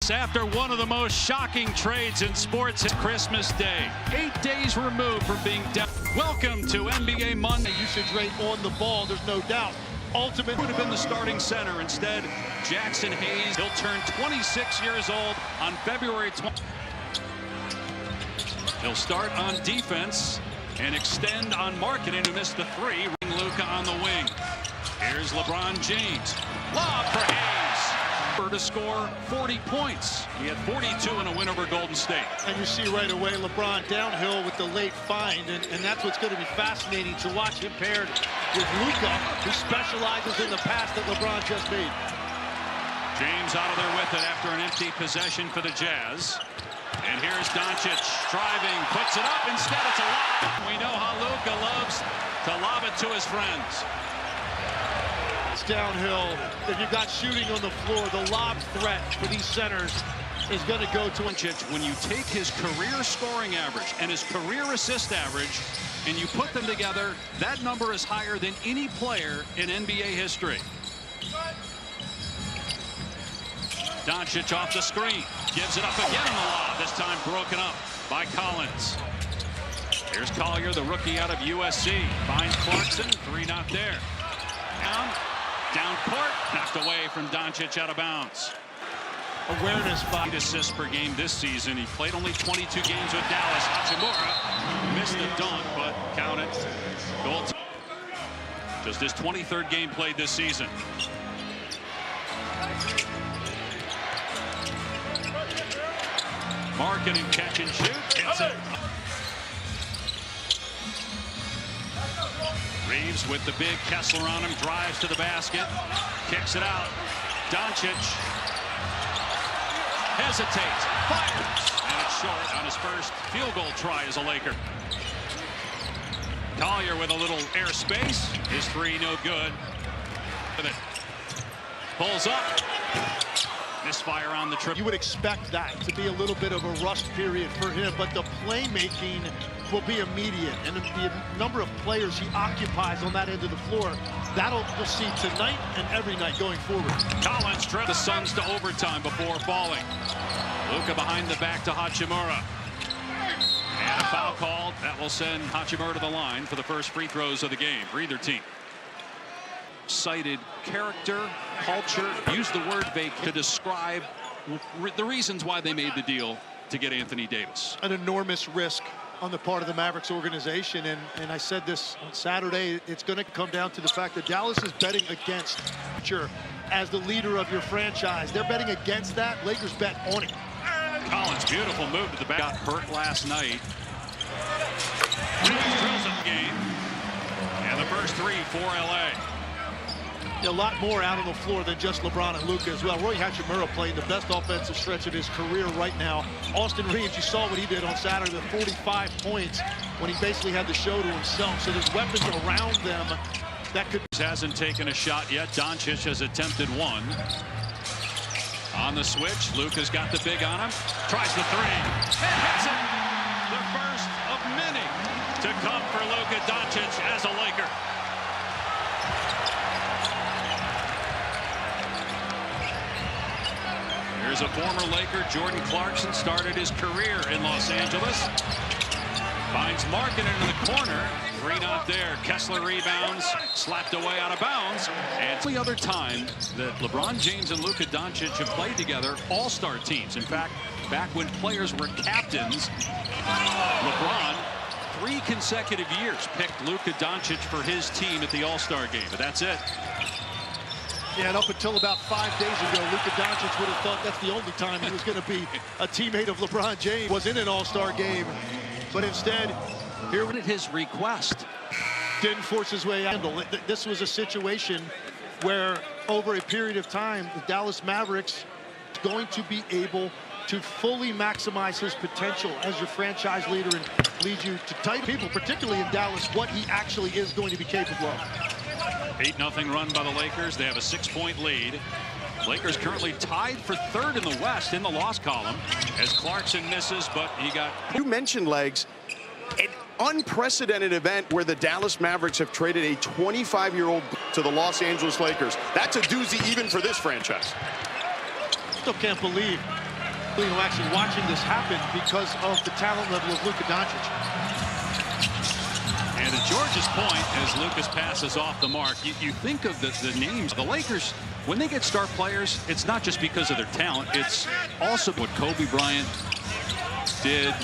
After one of the most shocking trades in sports, it's Christmas Day. 8 days removed from being dealt. Welcome to NBA Monday. Usage rate on the ball, there's no doubt. Ultimate Would have been the starting center. Instead, Jackson Hayes. He'll turn 26 years old on February 20th. He'll start on defense and extend on marketing who missed the three. Luka on the wing. Here's LeBron James. Lob for Hayes. To score 40 points. He had 42 in a win over Golden State. And you see right away LeBron downhill with the late find, and that's what's going to be fascinating to watch him paired with Luka, who specializes in the pass that LeBron just made. James out of there with it after an empty possession for the Jazz. And here's Doncic driving, puts it up, instead it's a lob. We know how Luka loves to lob it to his friends. Downhill, if you've got shooting on the floor, the lob threat for these centers is going to go to Doncic. When you take his career scoring average and his career assist average and you put them together, that number is higher than any player in NBA history. Doncic off the screen, gives it up again on the lob, this time broken up by Collins. Here's Collier, the rookie out of USC, finds Clarkson, three not there. Down court, knocked away from Doncic, out of bounds. Awareness by 8 assists per game this season. He played only 22 games with Dallas. Hachimura missed the dunk, but counted. Goal. Just his 23rd game played this season. Markkanen catch and shoot. Hits it. Reeves with the big Kessler on him, drives to the basket, kicks it out. Doncic hesitates, fires, and it's short on his first field goal try as a Laker. Collier with a little airspace. His three no good. Pulls up. Misfire on the trip. You would expect that to be a little bit of a rust period for him, but the playmaking will be immediate, and the number of players he occupies on that end of the floor, that'll we'll see tonight and every night going forward. Collins drove the Suns to overtime before falling. Luka behind the back to Hachimura. And a foul called. That will send Hachimura to the line for the first free throws of the game for either team. Cited character, culture, used the word vacant to describe the reasons why they made the deal to get Anthony Davis. An enormous risk on the part of the Mavericks organization, and I said this on Saturday, it's going to come down to the fact that Dallas is betting against as the leader of your franchise. They're betting against that. Lakers bet on it. Collins, beautiful move to the back. Got hurt last night. Drills in the game. And the first three for LA. A lot more out on the floor than just LeBron and Luka as well. Roy Hachimura playing the best offensive stretch of his career right now. Austin Reeves, you saw what he did on Saturday, the 45 points when he basically had the show to himself. So there's weapons around them that could. Hasn't taken a shot yet. Doncic has attempted one. On the switch, Luka's got the big on him. Tries the three. And hits it. The first of many to come for Luka Doncic as a Laker. Here's a former Laker, Jordan Clarkson, started his career in Los Angeles. Finds Markkanen in the corner. Three not there. Kessler rebounds, slapped away out of bounds. And the other time that LeBron James and Luka Doncic have played together, all-star teams. In fact, back when players were captains, LeBron, 3 consecutive years, picked Luka Doncic for his team at the All-Star game. But that's it. Yeah, and up until about 5 days ago, Luka Doncic would have thought that's the only time he was going to be a teammate of LeBron James. Was in an all-star game, but instead, here at his request, didn't force his way out. This was a situation where, over a period of time, the Dallas Mavericks are going to be able to fully maximize his potential as your franchise leader and lead you to tight people, particularly in Dallas, what he actually is going to be capable of. 8-0 run by the Lakers. They have a 6-point lead. Lakers currently tied for 3rd in the West in the loss column as Clarkson misses, but he got. You mentioned, Legs, an unprecedented event where the Dallas Mavericks have traded a 25-year-old to the Los Angeles Lakers. That's a doozy even for this franchise. Still can't believe Actually watching this happen because of the talent level of Luka Doncic. And to George's point, as Lucas passes off the mark, you think of the names. The Lakers, when they get star players, it's not just because of their talent. It's also what Kobe Bryant did,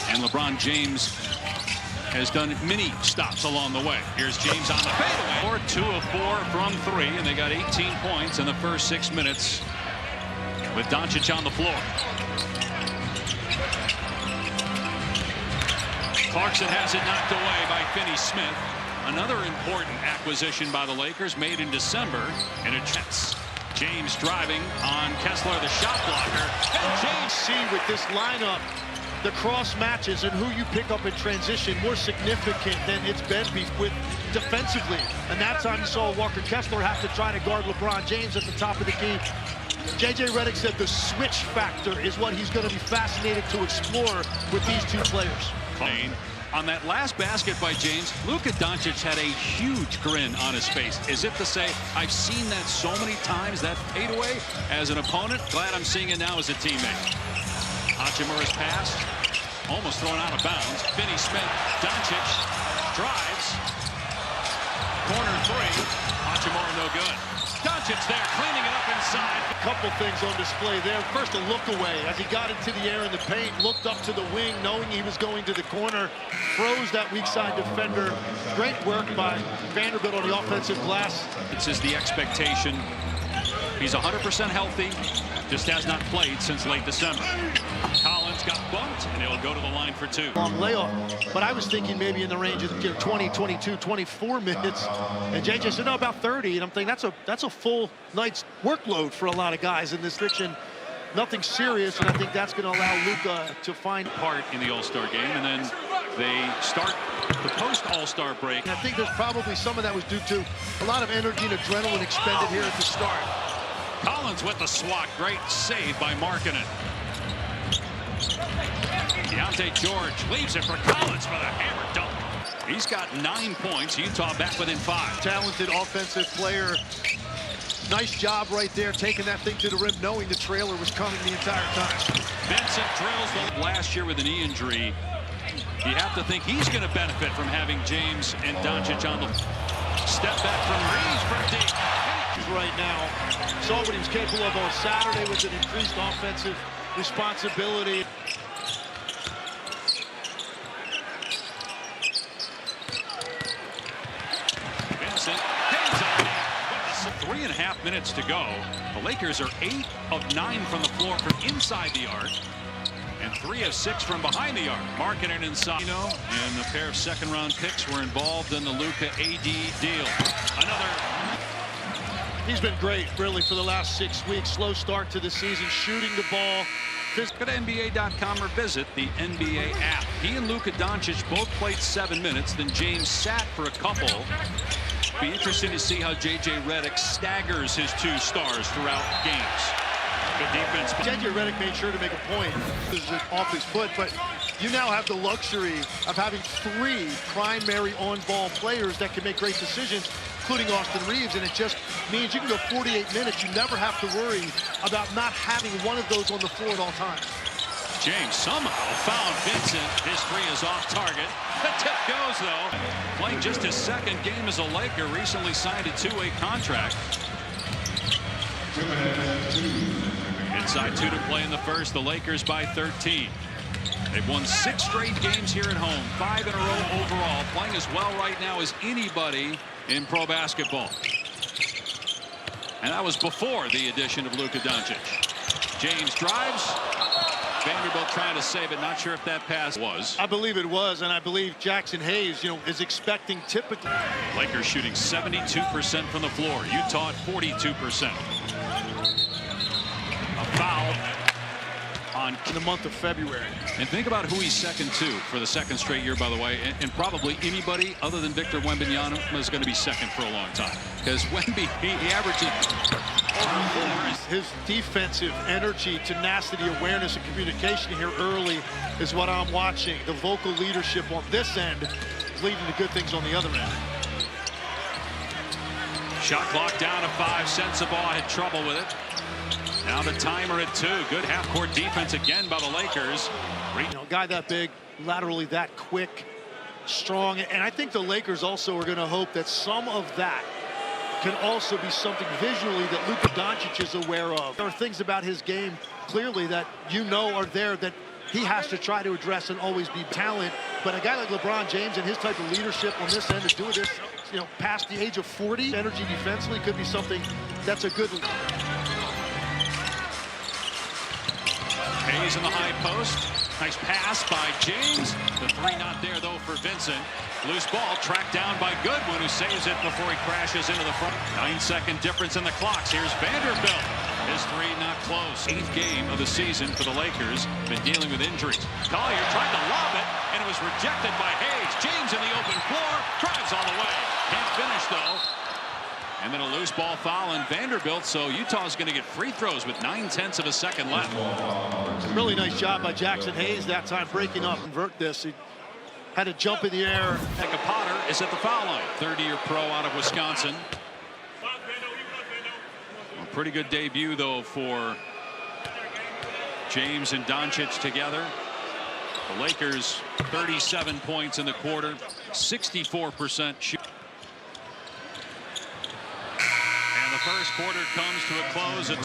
and LeBron James has done many stops along the way. Here's James on the fadeaway. 2 of 4 from 3, and they got 18 points in the first 6 minutes with Doncic on the floor. Clarkson has it knocked away by Finney-Smith. Another important acquisition by the Lakers made in December, and a chance. James driving on Kessler, the shot blocker. And James see with this lineup, the cross matches and who you pick up in transition more significant than it's been with defensively. And that time you saw Walker Kessler have to try to guard LeBron James at the top of the key. J.J. Redick said the switch factor is what he's going to be fascinated to explore with these two players. On that last basket by James, Luka Doncic had a huge grin on his face, as if to say, I've seen that so many times, that fadeaway as an opponent. Glad I'm seeing it now as a teammate. Hachimura's pass, almost thrown out of bounds. Finney-Smith, Doncic drives. Corner 3. Hachimura no good. Doncic there, cleaning it up inside. A couple things on display there. First, a look away as he got into the air in the paint, looked up to the wing, knowing he was going to the corner, froze that weak side defender. Great work by Vanderbilt on the offensive glass. This is the expectation. He's 100% healthy, just has not played since late December. Collins got bumped, and he'll go to the line for 2. Long layoff, but I was thinking maybe in the range of 20, 22, 24 minutes. And JJ said, no, about 30. And I'm thinking that's a full night's workload for a lot of guys in this section. Nothing serious, and I think that's going to allow Luka to find part in the All-Star game, and then they start the post-All-Star break. And I think there's probably some of that was due to a lot of energy and adrenaline expended here at the start. Collins with the swat. Great save by Markkanen. Deontay George leaves it for Collins for the hammer dunk. He's got 9 points. Utah back within 5. Talented offensive player. Nice job right there, taking that thing to the rim, knowing the trailer was coming the entire time. Vincent drills the last year with a knee injury. You have to think he's going to benefit from having James and Doncic on the step back from Reeves for deep. Right now, saw what he was capable of on Saturday with an increased offensive responsibility. Vincent hangs on. 3.5 minutes to go. The Lakers are 8 of 9 from the floor from inside the arc, and 3 of 6 from behind the arc. Markkanen inside. And a pair of second-round picks were involved in the Luka AD deal. He's been great, really, for the last 6 weeks. Slow start to the season, shooting the ball. Go to NBA.com or visit the NBA app. He and Luka Doncic both played 7 minutes. Then James sat for a couple. Be interesting to see how J.J. Redick staggers his 2 stars throughout games. Good defense. J.J. Redick made sure to make a point. This is off his foot, but you now have the luxury of having 3 primary on-ball players that can make great decisions, including Austin Reeves, and it just means you can go 48 minutes. You never have to worry about not having one of those on the floor at all times. James somehow found Vincent. His 3 is off target. The tip goes, though. Playing just his 2nd game as a Laker, recently signed a 2-way contract. Inside 2 to play in the first. The Lakers by 13. They've won 6 straight games here at home, 5 in a row overall, playing as well right now as anybody in pro basketball. And that was before the addition of Luka Doncic. James drives. Vanderbilt trying to save it. Not sure if that pass was. I believe it was, and I believe Jackson Hayes, is expecting typically. Lakers shooting 72% from the floor. Utah at 42%. A foul in the month of February. And think about who he's second to for the 2nd straight year, by the way, and probably anybody other than Victor Wembanyama is going to be second for a long time, because Wemby, he averages over 4. His defensive energy, tenacity, awareness, and communication here early is what I'm watching. The vocal leadership on this end is leading to good things on the other end. Shot clock down to 5. Sensabaugh had trouble with it. Now the timer at 2. Good half-court defense again by the Lakers. A guy that big, laterally that quick, strong, and I think the Lakers also are going to hope that some of that can also be something visually that Luka Doncic is aware of. There are things about his game clearly that are there that he has to try to address and always be talent. But a guy like LeBron James and his type of leadership on this end to do this, past the age of 40, energy defensively could be something that's a good. Hayes in the high post. Nice pass by James. The 3 not there, though, for Vincent. Loose ball tracked down by Goodwin, who saves it before he crashes into the front. 9-second difference in the clocks. Here's Vanderbilt. His 3 not close. 8th game of the season for the Lakers. Been dealing with injuries. Collier tried to lob it, and it was rejected by Hayes. James in the open floor. Drives all the way. Can't finish, though. And then a loose ball foul on Vanderbilt, so Utah's going to get free throws with 9/10 of a second left. Really nice job by Jackson Hayes that time breaking up. Convert this. He had to jump in the air. Becca Potter is at the foul line. 30-year pro out of Wisconsin. A pretty good debut, though, for James and Doncic together. The Lakers 37 points in the quarter, 64% shoot. And the first quarter comes to a close at